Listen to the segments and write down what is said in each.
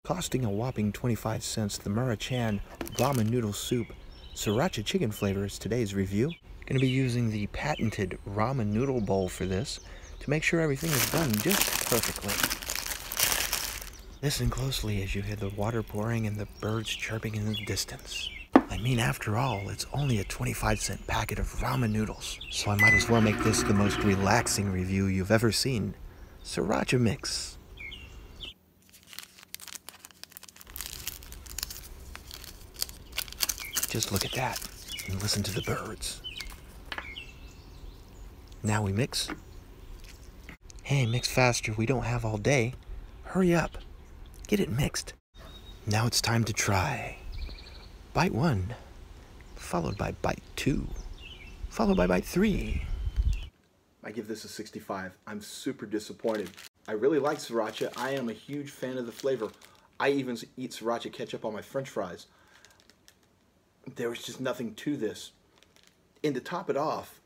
Costing a whopping 25 cents, the Maruchan Ramen Noodle Soup Sriracha Chicken flavor is today's review. Going to be using the patented ramen noodle bowl for this to make sure everything is done just perfectly. Listen closely as you hear the water pouring and the birds chirping in the distance. I mean, after all, it's only a 25-cent packet of ramen noodles, so I might as well make this the most relaxing review you've ever seen. Sriracha mix. Just look at that and listen to the birds. Now we mix. Hey, mix faster. We don't have all day. Hurry up. Get it mixed. Now it's time to try. Bite 1, followed by bite 2, followed by bite 3. I give this a 65. I'm super disappointed. I really like sriracha. I am a huge fan of the flavor. I even eat sriracha ketchup on my french fries. There was just nothing to this. And to top it off,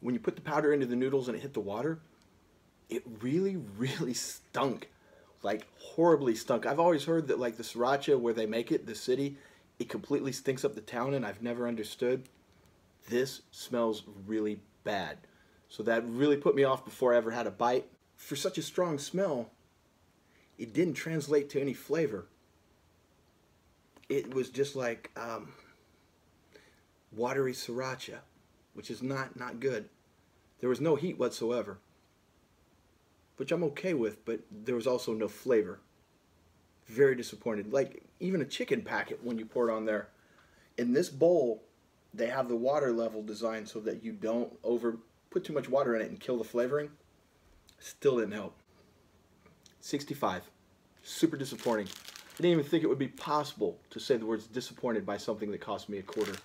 when you put the powder into the noodles and it hit the water, it really, really stunk. Like, horribly stunk. I've always heard that, like, the sriracha where they make it, the city, it completely stinks up the town, and I've never understood. This smells really bad. So that really put me off before I ever had a bite. For such a strong smell, it didn't translate to any flavor. It was just like watery sriracha, which is not good. There was no heat whatsoever, which I'm okay with, but there was also no flavor. Very disappointed. Like, even a chicken packet, when you pour it on there. In this bowl, they have the water level designed so that you don't put too much water in it and kill the flavoring. Still didn't help. 65. Super disappointing. I didn't even think it would be possible to say the words disappointed by something that cost me $0.25.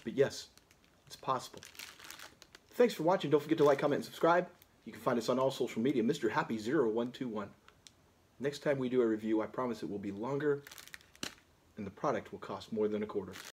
But yes, it's possible. Thanks for watching. Don't forget to like, comment, and subscribe. You can find us on all social media, Mr. Happy0121. Next time we do a review, I promise it will be longer and the product will cost more than $0.25.